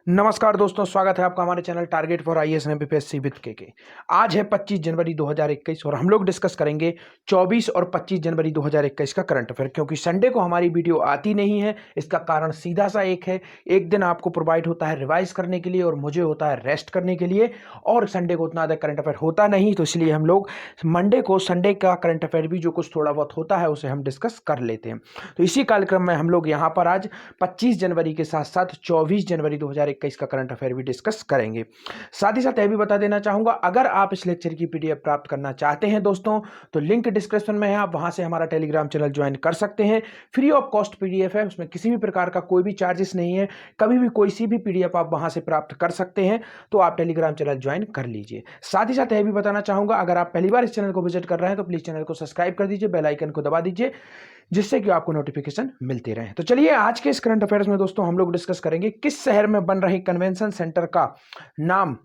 नमस्कार दोस्तों, स्वागत है आपका हमारे channel target for IAS and MPSC with के। आज है 25 जनवरी 2021 और हम लोग डिस्कस करेंगे 24 और 25 जनवरी 2021 का करंट अफेयर। क्योंकि संडे को हमारी वीडियो आती नहीं है, इसका कारण सीधा सा एक है, एक दिन आपको प्रोवाइड होता है रिवाइज करने के लिए और मुझे होता है रेस्ट करने के लिए, और संडे को उतना ज़्यादा करंट अफेयर होता नहीं, तो इसलिए हम लोग मंडे को संडे का करंट अफेयर भी जो कुछ थोड़ा बहुत होता है उसे हम डिस्कस कर लेते हैं। तो इसी कार्यक्रम में हम लोग यहाँ पर आज 25 जनवरी के साथ साथ 24 जनवरी 2021 का करंट अफेयर भी डिस्कस करेंगे। साथ ही साथ यह भी बता देना चाहूंगा, अगर आप इस लेक्चर की पीडीएफ प्राप्त करना चाहते हैं दोस्तों, तो लिंक डिस्क्रिप्शन में है, आप वहां से हमारा टेलीग्राम चैनल ज्वाइन कर सकते हैं। फ्री ऑफ कॉस्ट पीडीएफ है, उसमें किसी भी प्रकार का कोई भी चार्जेस नहीं है, कभी भी कोई सी भी पीडीएफ आप वहां से प्राप्त कर सकते हैं, तो आप टेलीग्राम चैनल ज्वाइन कर लीजिए। साथ ही साथ यह भी बताना चाहूंगा, अगर आप पहली बार इस चैनल को विजिट कर रहे हैं तो प्लीज चैनल को सब्सक्राइब कर दीजिए, बेल आइकन को दबा दीजिए, जिससे कि आपको नोटिफिकेशन मिलते रहे। तो चलिए आज के इस करंट अफेयर्स में दोस्तों हम लोग डिस्कस करेंगे किस शहर में बन रही कन्वेंशन सेंटर का नाम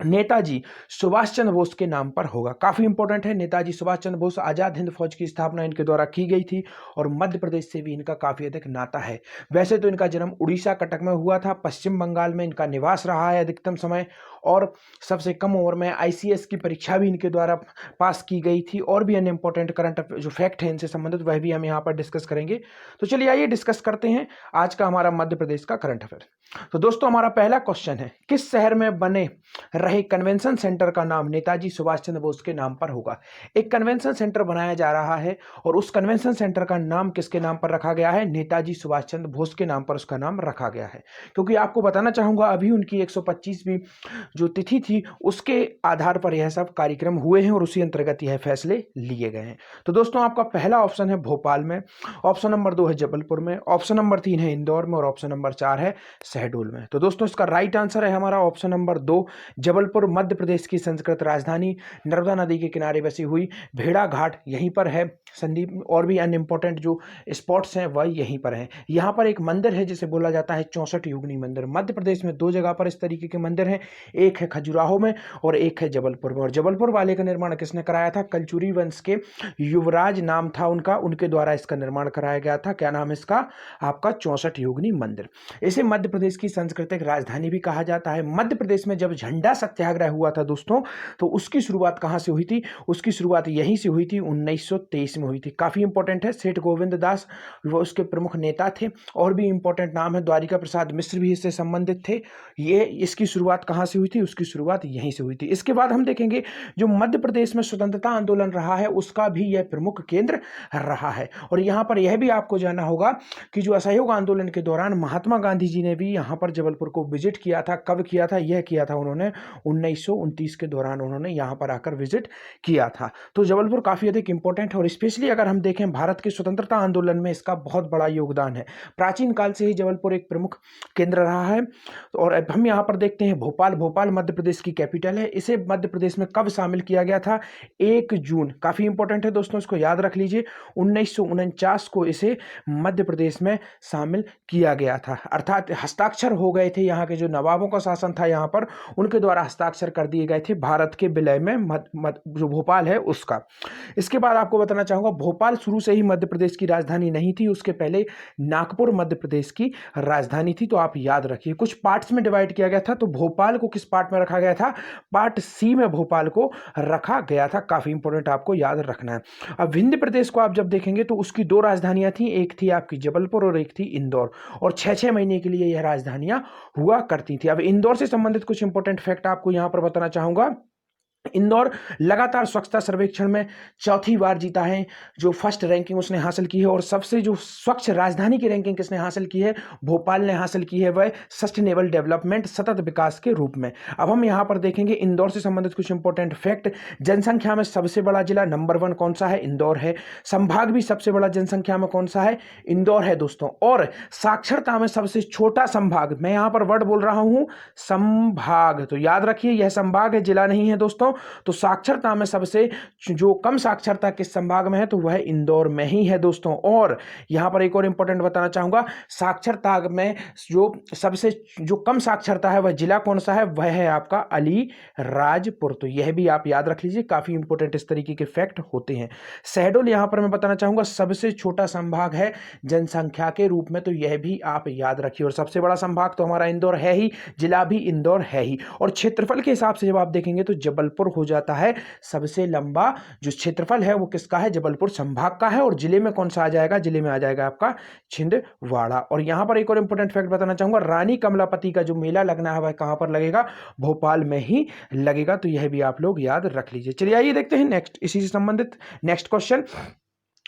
नेताजी सुभाष चंद्र बोस के नाम पर होगा। काफी इंपॉर्टेंट है, नेताजी सुभाष चंद्र बोस, आजाद हिंद फौज की स्थापना इनके द्वारा की गई थी और मध्य प्रदेश से भी इनका काफी अधिक नाता है। वैसे तो इनका जन्म उड़ीसा कटक में हुआ था, पश्चिम बंगाल में इनका निवास रहा है अधिकतम समय, और सबसे कम उम्र में आईसीएस की परीक्षा भी इनके द्वारा पास की गई थी। और भी अन्य इंपॉर्टेंट करंट जो फैक्ट है इनसे संबंधित वह भी हम यहाँ पर डिस्कस करेंगे। तो चलिए आइए डिस्कस करते हैं आज का हमारा मध्य प्रदेश का करंट अफेयर। तो दोस्तों हमारा पहला क्वेश्चन है, किस शहर में बने रहे कन्वेंशन सेंटर का नाम नेताजी सुभाष चंद्र बोस के नाम पर होगा। एक कन्वेंशन सेंटर बनाया जा रहा है और उस कन्वेंशन सेंटर का नाम किसके नाम पर रखा गया है, नेताजी सुभाष चंद्र बोस के नाम पर उसका नाम रखा गया है। क्योंकि आपको बताना चाहूंगा, अभी उनकी 125वीं जो तिथि थी उसके आधार पर यह सब कार्यक्रम हुए हैं और उसी अंतर्गत यह फैसले लिए गए हैं। तो दोस्तों आपका पहला ऑप्शन है भोपाल में, ऑप्शन नंबर 2 है जबलपुर में, ऑप्शन नंबर 3 है इंदौर में और ऑप्शन नंबर 4 है शहडोल में। तो दोस्तों इसका राइट आंसर है हमारा ऑप्शन नंबर 2, जबलपुर। मध्य प्रदेश की संस्कृत राजधानी, नर्मदा नदी के किनारे बसी हुई भेड़ा घाट यहीं पर है। संदीप और भी अन्य इंपॉर्टेंट जो स्पॉट्स हैं वह यहीं पर हैं। यहाँ पर एक मंदिर है जिसे बोला जाता है 64 युगनी मंदिर। मध्य प्रदेश में 2 जगह पर इस तरीके के मंदिर हैं, एक है खजुराहो में और एक है जबलपुर में। और जबलपुर वाले का निर्माण किसने कराया था, कलचुरी वंश के युवराज नाम था उनका, उनके द्वारा इसका निर्माण कराया गया था। क्या नाम है इसका, आपका 64 युगनी मंदिर। इसे मध्य प्रदेश की सांस्कृतिक राजधानी भी कहा जाता है। मध्य प्रदेश में जब झंडा सत्याग्रह हुआ था दोस्तों, तो उसकी शुरुआत कहां से हुई थी, उसकी शुरुआत यहीं से हुई थी, 1923 में हुई थी। काफी इंपॉर्टेंट है, सेठ गोविंद दास वो उसके प्रमुख नेता थे। और भी इंपॉर्टेंट नाम है, द्वारिका प्रसाद मिश्र भी इससे संबंधित थे। ये इसकी शुरुआत कहां से हुई थी, उसकी शुरुआत यहीं से हुई थी। इसके बाद हम देखेंगे जो मध्य प्रदेश में स्वतंत्रता आंदोलन रहा है उसका भी यह प्रमुख केंद्र रहा है। और यहां पर यह भी आपको जानना होगा कि जो असहयोग आंदोलन के दौरान महात्मा गांधी जी ने भी यहां पर जबलपुर को विजिट किया था। कब किया था, यह किया था उन्होंने 1929 के दौरान उन्होंने यहां पर आकर विजिट किया था। तो जबलपुर काफी अधिक इंपॉर्टेंट है और स्पेशली अगर हम देखें भारत के स्वतंत्रता आंदोलन में इसका बहुत बड़ा योगदान है। प्राचीन काल से ही जबलपुर एक प्रमुख केंद्र रहा है। और अब हम यहां पर देखते हैं भोपाल। भोपाल मध्य प्रदेश की कैपिटल है। इसे मध्य प्रदेश में कब शामिल किया गया था, 1 जून, काफी इंपॉर्टेंट है दोस्तों, इसको याद रख लीजिए, 1949 को इसे मध्य प्रदेश में शामिल किया गया था। अर्थात हस्ताक्षर हो गए थे, यहाँ के जो नवाबों का शासन था यहाँ पर, उनके द्वारा हस्ताक्षर कर दिए गए थे भारत के विलय में जो भोपाल है उसका। इसके बाद आपको बताना चाहूंगा, भोपाल शुरू से ही मध्य प्रदेश की राजधानी नहीं थी, उसके पहले नागपुर मध्य प्रदेश की राजधानी थी। तो आप याद रखिए, कुछ पार्ट्स में डिवाइड किया गया था। तो भोपाल को किस पार्ट में रखा गया था, पार्ट सी में भोपाल को रखा गया था। काफी इंपॉर्टेंट आपको याद रखना है। अब विंध्य प्रदेश को आप जब देखेंगे तो उसकी 2 राजधानियां थी, एक थी आपकी जबलपुर और एक थी इंदौर, और 6-6 महीने के लिए यह राजधानियां हुआ करती थी। अब इंदौर से संबंधित कुछ इंपॉर्टेंट फैक्ट आपको यहां पर बताना चाहूंगा। इंदौर लगातार स्वच्छता सर्वेक्षण में 4थी बार जीता है, जो फर्स्ट रैंकिंग उसने हासिल की है। और सबसे जो स्वच्छ राजधानी की रैंकिंग किसने हासिल की है, भोपाल ने हासिल की है, वह सस्टेनेबल डेवलपमेंट, सतत विकास के रूप में। अब हम यहां पर देखेंगे इंदौर से संबंधित कुछ इंपॉर्टेंट फैक्ट। जनसंख्या में सबसे बड़ा जिला नंबर 1 कौन सा है, इंदौर है। संभाग भी सबसे बड़ा जनसंख्या में कौन सा है, इंदौर है दोस्तों। और साक्षरता में सबसे छोटा संभाग, मैं यहां पर वर्ड बोल रहा हूं संभाग, तो याद रखिए यह संभाग है, जिला नहीं है दोस्तों। तो साक्षरता में सबसे जो कम साक्षरता किस संभाग में है, तो वह इंदौर में ही है दोस्तों। और यहां पर एक और इंपॉर्टेंट बताना चाहूंगा, साक्षरता में जो सबसे जो कम साक्षरता है वह जिला कौन सा है, वह है आपका अलीराजपुर। तो यह भी आप याद रख लीजिए, काफी इंपॉर्टेंट इस तरीके के फैक्ट होते हैं। शहडोल यहां पर मैं बताना चाहूंगा सबसे छोटा संभाग है जनसंख्या के रूप में, तो यह भी आप याद रखिए। और सबसे बड़ा संभाग तो हमारा इंदौर है ही, जिला भी इंदौर है ही। और क्षेत्रफल के हिसाब से जब आप देखेंगे तो जबलपुर हो जाता है सबसे लंबा। जो क्षेत्रफल है वो किसका है, जबलपुर संभाग का है। और जिले में कौन सा आ जाएगा, जिले में आ जाएगा आपका छिंदवाड़ा। और यहां पर एक और इंपॉर्टेंट फैक्ट बताना चाहूंगा, रानी कमलापति का जो मेला लगना है वह कहां पर लगेगा, भोपाल में ही लगेगा। तो यह भी आप लोग याद रख लीजिए। चलिए आइए देखते हैं नेक्स्ट, इसी से संबंधित नेक्स्ट क्वेश्चन।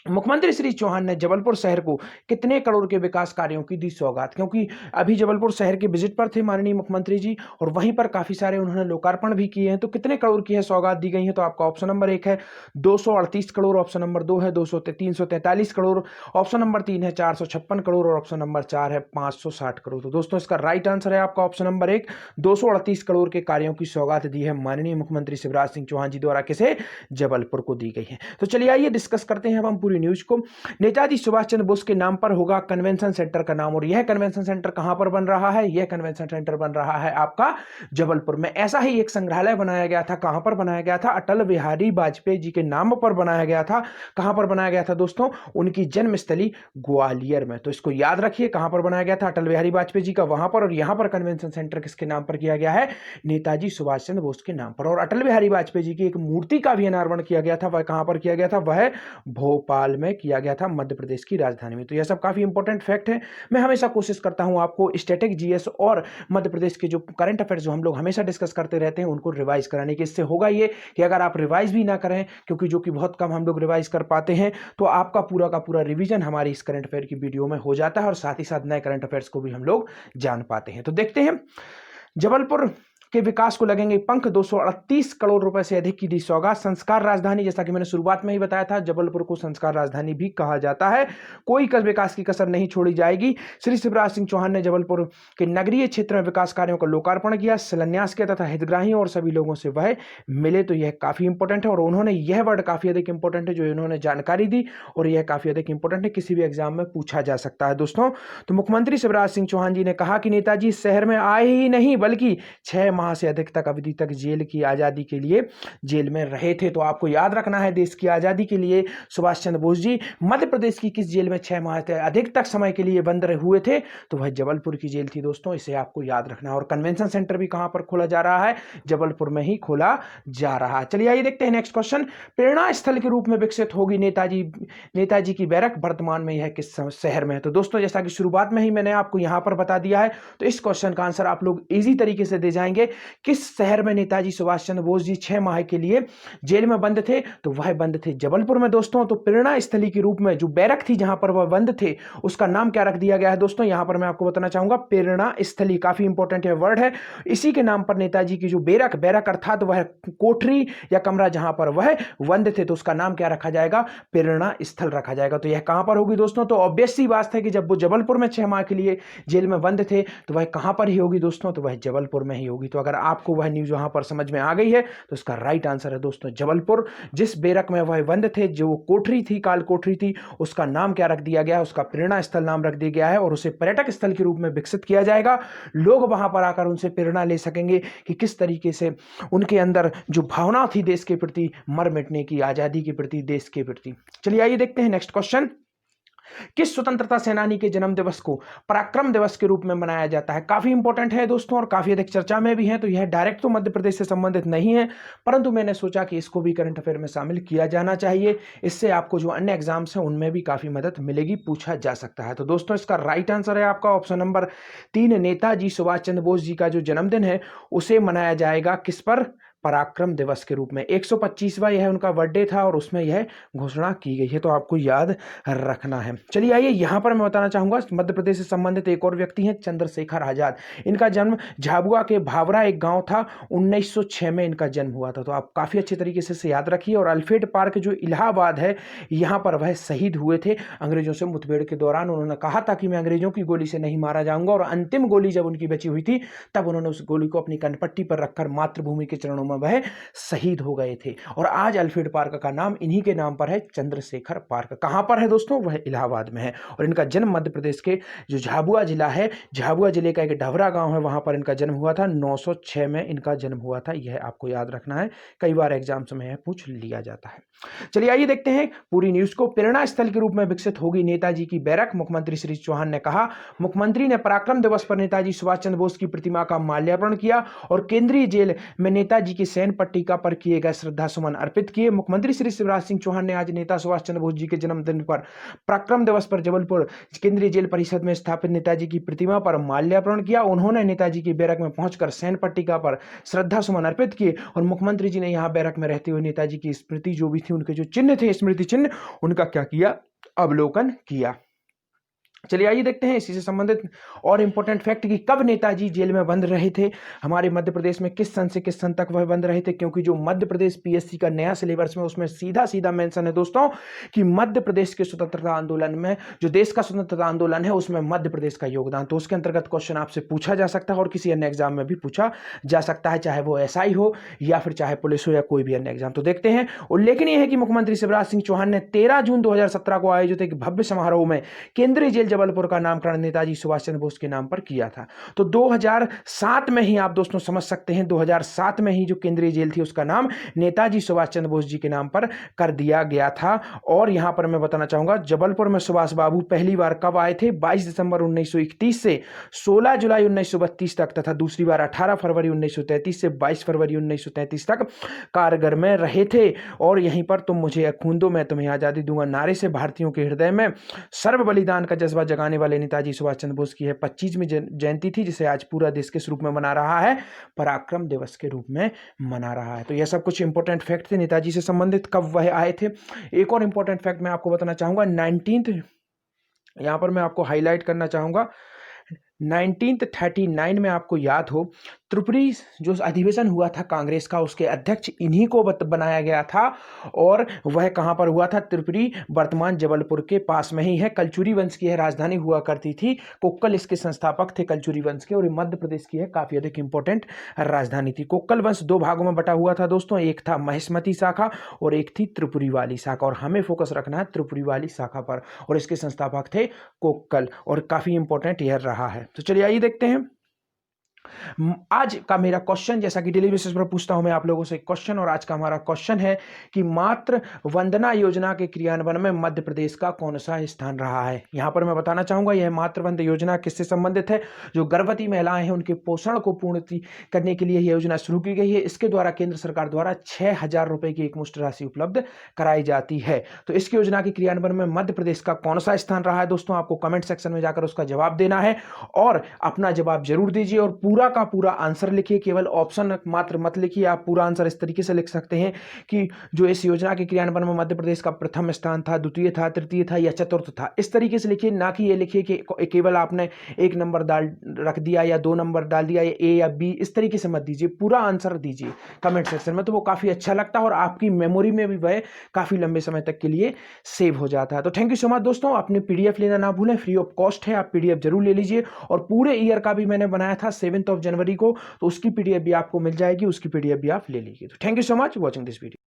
मुख्यमंत्री श्री चौहान ने जबलपुर शहर को कितने करोड़ के विकास कार्यों की दी सौगात। क्योंकि अभी जबलपुर शहर के विजिट पर थे माननीय मुख्यमंत्री जी, और वहीं पर काफी सारे उन्होंने लोकार्पण भी किए हैं। तो कितने करोड़ की है सौगात दी गई है, तो आपका ऑप्शन नंबर 1 है 238 करोड़, ऑप्शन नंबर 2 है 343 करोड़, ऑप्शन नंबर 3 है 456 करोड़, और ऑप्शन नंबर 4 है 560 करोड़। तो दोस्तों इसका राइट आंसर है आपका ऑप्शन नंबर 1, 238 करोड़ के कार्यों की सौगात दी है माननीय मुख्यमंत्री शिवराज सिंह चौहान जी द्वारा किसे, जबलपुर को दी गई है। तो चलिए आइए डिस्कस करते हैं अब हम पूरी न्यूज को। नेताजी सुभाष चंद्र बोस के नाम पर होगा कन्वेंशन सेंटर का नाम, और यह कन्वेंशन सेंटर कहां पर बन रहा है, यह कन्वेंशन सेंटर बन रहा है आपका जबलपुर में। ऐसा ही एक संग्रहालय बनाया गया था, कहां पर बनाया गया था, अटल बिहारी वाजपेयी जी के नाम पर बनाया गया था। कहां पर बनाया गया था दोस्तों, उनकी जन्मस्थली ग्वालियर में। तो इसको याद रखिए, कहां पर बनाया गया था, अटल बिहारी वाजपेयी जी का वहां पर। और यहां पर कन्वेंशन सेंटर किसके नाम पर किया गया है, नेताजी सुभाष चंद्र बोस के नाम पर। और अटल बिहारी वाजपेयी जी की एक मूर्ति का भी अनावरण किया गया था, वह कहां पर किया गया था, वह भोपाल में किया गया था, मध्य प्रदेश की राजधानी में। तो यह सब काफी इंपॉर्टेंट फैक्ट है। मैं हमेशा कोशिश करता हूं आपको स्टैटिक जीएस और मध्य प्रदेश के जो करंट अफेयर्स जो हम लोग हमेशा डिस्कस करते रहते हैं उनको रिवाइज कराने की। इससे होगा ये कि अगर आप रिवाइज भी ना करें, क्योंकि जो कि बहुत कम हम लोग रिवाइज कर पाते हैं, तो आपका पूरा का पूरा रिवीजन हमारी इस करंट अफेयर की वीडियो में हो जाता है, और साथ ही साथ नए करंट अफेयर्स को भी हम लोग जान पाते हैं। तो देखते हैं, जबलपुर के विकास को लगेंगे पंख, 238 करोड़ रुपए से अधिक की दी सौगात। संस्कार राजधानी, जैसा कि मैंने शुरुआत में ही बताया था, जबलपुर को संस्कार राजधानी भी कहा जाता है। कोई विकास की कसर नहीं छोड़ी जाएगी। श्री शिवराज सिंह चौहान ने जबलपुर के नगरीय क्षेत्र में विकास कार्यों का लोकार्पण किया, शिलान्यास किया तथा हितग्राहियों और सभी लोगों से वह मिले। तो यह काफी इंपॉर्टेंट है, और उन्होंने यह वर्ड काफी अधिक इंपॉर्टेंट है जो इन्होंने जानकारी दी, और यह काफी अधिक इंपॉर्टेंट है, किसी भी एग्जाम में पूछा जा सकता है दोस्तों। तो मुख्यमंत्री शिवराज सिंह चौहान जी ने कहा कि नेताजी शहर में आए ही नहीं, बल्कि 6 माह से अधिक तक अवधि तक जेल की आजादी के लिए जेल में रहे थे। तो आपको याद रखना है, देश की आजादी के लिए सुभाष चंद्र बोस जी मध्य प्रदेश की किस जेल में 6 माह से अधिक तक समय के लिए बंद हुए थे, तो वह जबलपुर की जेल थी दोस्तों। इसे आपको याद रखना है। और कन्वेंशन सेंटर भी कहां पर खोला जा रहा है, जबलपुर में ही खोला जा रहा है। चलिए आइए देखते हैं नेक्स्ट क्वेश्चन। प्रेरणा स्थल के रूप में विकसित होगी नेताजी की बैरक, वर्तमान में यह किस शहर में है। तो दोस्तों जैसा कि शुरुआत में ही मैंने आपको यहां पर बता दिया है, तो इस क्वेश्चन का आंसर आप लोग इजी तरीके से दे जाएंगे। किस शहर में नेताजी सुभाष चंद्र बोस जी 6 माह के लिए जेल में बंद थे, तो वह बंद थे जबलपुर में दोस्तों। तो प्रेरणा स्थली के रूप में जो बैरक थी जहां पर वह बंद थे, उसका नाम क्या रख दिया गया है दोस्तों, यहां पर मैं आपको बताना चाहूंगा प्रेरणा स्थली। काफी इंपॉर्टेंट वर्ड है। इसी के नाम पर नेताजी की जो बैरक अर्थात वह कोठरी या कमरा जहां पर वह बंद थे, तो उसका नाम क्या रखा जाएगा, प्रेरणा स्थल रखा जाएगा। तो यह कहां पर होगी दोस्तों, तो ऑब्वियस सी बात है कि जब वो जबलपुर में 6 माह के लिए जेल में बंद थे, तो वह कहां पर ही होगी दोस्तों, तो वह जबलपुर में ही होगी। तो अगर आपको वह न्यूज वहां पर समझ में आ गई है, तो इसका राइट आंसर है दोस्तों जबलपुर। जिस बैरक में वह बंद थे, जो कोठरी थी, काल कोठरी थी, उसका नाम क्या रख दिया गया है, उसका प्रेरणा स्थल नाम रख दिया गया है, और उसे पर्यटक स्थल के रूप में विकसित किया जाएगा। लोग वहां पर आकर उनसे प्रेरणा ले सकेंगे कि किस तरीके से उनके अंदर जो भावना थी देश के प्रति, मर मिटने की, आजादी के प्रति, देश के प्रति। चलिए आइए देखते हैं नेक्स्ट क्वेश्चन। किस स्वतंत्रता सेनानी के जन्म दिवस को पराक्रम दिवस के रूप में मनाया जाता है। काफी इंपॉर्टेंट है दोस्तों, और काफी अधिक चर्चा में भी है। तो यह डायरेक्ट तो मध्य प्रदेश से संबंधित नहीं है, परंतु मैंने सोचा कि इसको भी करंट अफेयर में शामिल किया जाना चाहिए। इससे आपको जो अन्य एग्जाम्स हैं उनमें भी काफी मदद मिलेगी, पूछा जा सकता है। तो दोस्तों इसका राइट आंसर है आपका ऑप्शन नंबर 3, नेताजी सुभाष चंद्र बोस जी का जो जन्मदिन है उसे मनाया जाएगा किस पर, पराक्रम दिवस के रूप में। 125वां यह उनका बर्थडे था, और उसमें यह घोषणा की गई है। तो आपको याद रखना है। चलिए आइए यहां पर मैं बताना चाहूंगा, मध्य प्रदेश से संबंधित एक और व्यक्ति हैं, चंद्रशेखर आजाद। इनका जन्म झाबुआ के भावरा एक गांव था, 1906 में इनका जन्म हुआ था। तो आप काफी अच्छे तरीके से इसे याद रखिए। और अल्फ्रेड पार्क जो इलाहाबाद है, यहां पर वह शहीद हुए थे अंग्रेजों से मुठभेड़ के दौरान। उन्होंने कहा था कि मैं अंग्रेजों की गोली से नहीं मारा जाऊंगा, और अंतिम गोली जब उनकी बची हुई थी, तब उन्होंने उस गोली को अपनी कनपट्टी पर रखकर मातृभूमि के चरणों में में वह शहीद हो गए थे। और आज अल्फ्रेड पार्क का नाम इन्हीं के नाम पर है, चंद्रशेखर पार्क। कहाँ पर है दोस्तों? वह इलाहाबाद में है। और इनका जन्म मध्य प्रदेश के जो झाबुआ जिला है, झाबुआ जिले का एक ढवरा गांव है, वहां पर इनका जन्म हुआ था। 906 में इनका जन्म हुआ था, यह आपको याद रखना है, कई बार एग्जाम्स में यह पूछ लिया जाता है। चलिए आइए देखते हैं पूरी न्यूज को। प्रेरणा स्थल के रूप में विकसित होगी नेताजी की बैरक, मुख्यमंत्री श्री चौहान ने कहा। मुख्यमंत्री ने पराक्रम दिवस पर नेताजी सुभाष चंद्र बोस की प्रतिमा का माल्यार्पण किया और केंद्रीय जेल में नेताजी की सैन्य पट्टिका पर किए गए श्रद्धा सुमन अर्पित किए। मुख्यमंत्री श्री शिवराज सिंह चौहान ने आज नेता सुभाष चंद्र बोस जी के जन्मदिन पर पराक्रम दिवस पर जबलपुर केंद्रीय जेल परिषद में स्थापित नेताजी की प्रतिमा पर माल्यार्पण किया। उन्होंने नेताजी की बैरक में पहुंचकर सैन्य पट्टिका पर श्रद्धा सुमन अर्पित किए और मुख्यमंत्री जी ने यहां बैरक में रहते हुए नेताजी की स्मृति जो भी थी, उनके जो चिन्ह थे, स्मृति चिन्ह, उनका क्या किया? अवलोकन किया। चलिए आइए देखते हैं इसी से संबंधित और इंपॉर्टेंट फैक्ट कि कब नेताजी जेल में बंद रहे थे हमारे मध्य प्रदेश में, किस सन से किस सन तक वह बंद रहे थे। क्योंकि जो मध्य प्रदेश पीएससी का नया सिलेबस में उसमें सीधा सीधा मेंशन है दोस्तों कि मध्य प्रदेश के स्वतंत्रता आंदोलन में, जो देश का स्वतंत्रता आंदोलन है, उसमें मध्य प्रदेश का योगदान, तो उसके अंतर्गत क्वेश्चन आपसे पूछा जा सकता है और किसी अन्य एग्जाम में भी पूछा जा सकता है, चाहे वो एसआई हो या फिर चाहे पुलिस हो या कोई भी अन्य एग्जाम। तो देखते हैं। उल्लेखनीय है कि मुख्यमंत्री शिवराज सिंह चौहान ने 13 जून 2017 को आयोजित एक भव्य समारोह में केंद्रीय जेल जबलपुर का नामकरण नेताजी सुभाष चंद्र बोस के नाम पर किया था। तो 2007 में ही आप दोस्तों समझ सकते हैं, 2007 में ही जो केंद्रीय जेल थी उसका नाम नेताजी सुभाष चंद्र बोस जी के नाम पर कर दिया गया था। और यहां पर मैं बताना चाहूंगा, जबलपुर में सुभाष बाबू पहली बार कब आए थे? 22 दिसंबर 1931 से 16 जुलाई 1932 तक, तथा दूसरी बार 18 फरवरी 1933 से 22 फरवरी 1933 तक कारगर में रहे थे। और यहीं पर तुम मुझे खून दो मैं तुम्हें आजादी दूंगा नारे से भारतीयों के हृदय में सर्व बलिदान का जज्बा जगाने वाले नेताजी सुभाष चंद्र बोस की है 25वीं जयंती थी, जिसे आज पूरा देश किस रूप में मना रहा है? पराक्रम दिवस के रूप में मना रहा है। तो यह सब कुछ इंपॉर्टेंट फैक्ट थे नेताजी से संबंधित, कब वह आए थे। एक और इंपॉर्टेंट फैक्ट मैं आपको बताना चाहूंगा, 19th, यहां पर मैं आपको हाईलाइट करना चाहूंगा, 1939 में आपको याद हो त्रिपुरी जो अधिवेशन हुआ था कांग्रेस का, उसके अध्यक्ष इन्हीं को बनाया गया था। और वह कहां पर हुआ था? त्रिपुरी वर्तमान जबलपुर के पास में ही है। कलचुरी वंश की है राजधानी हुआ करती थी। कोक्कल इसके संस्थापक थे कलचुरी वंश के, और मध्य प्रदेश की है काफी अधिक इंपॉर्टेंट राजधानी थी। कोक्कल वंश दो भागों में बटा हुआ था दोस्तों, एक था महिष्मती शाखा और एक थी त्रिपुरी वाली शाखा। और हमें फोकस रखना है त्रिपुरी वाली शाखा पर, और इसके संस्थापक थे कोक्कल, और काफी इंपॉर्टेंट यह रहा है। तो चलिए आइए देखते हैं आज का मेरा क्वेश्चन। जैसा कि डेली बेसिस पर पूछता हूं मैं आप लोगों से क्वेश्चन, और आज का हमारा क्वेश्चन है कि मातृ वंदना योजना के क्रियान्वयन में मध्य प्रदेश का कौन सा स्थान रहा है। यहां पर मैं बताना चाहूंगा यह मातृ वंदना योजना किससे संबंधित है? जो गर्भवती महिलाएं हैं उनके पोषण को पूर्ति करने के लिए यह योजना शुरू की गई है। इसके द्वारा केंद्र सरकार द्वारा 6,000 रुपए की एक मुश्त राशि उपलब्ध कराई जाती है। तो इस योजना के क्रियान्वयन में मध्य प्रदेश का कौन सा स्थान रहा है दोस्तों? आपको कमेंट सेक्शन में जाकर उसका जवाब देना है, और अपना जवाब जरूर दीजिए, और पूरा का पूरा आंसर लिखिए, केवल ऑप्शन मात्र मत लिखिए। आप पूरा आंसर इस तरीके से लिख सकते हैं कि जो इस योजना के क्रियान्वयन में मध्य प्रदेश का प्रथम स्थान था, द्वितीय था, तृतीय था या चतुर्थ था। इस तरीके से लिखिए, ना कि ये लिखिए कि केवल आपने एक नंबर डाल रख दिया या 2 नंबर डाल दिया या ए या बी। इस तरीके से मत दीजिए, पूरा आंसर दीजिए कमेंट सेक्शन में, तो वो काफी अच्छा लगता है और आपकी मेमोरी में भी वह काफी लंबे समय तक के लिए सेव हो जाता है। तो थैंक यू सो मच दोस्तों। अपने पीडीएफ लेना ना भूलें, फ्री ऑफ कॉस्ट है, आप पीडीएफ जरूर ले लीजिए। और पूरे ईयर का भी मैंने बनाया था 7 जनवरी को, तो उसकी पीडीएफ भी आपको मिल जाएगी, उसकी पीडीएफ भी आप ले लीजिए। तो thank you so much watching this video.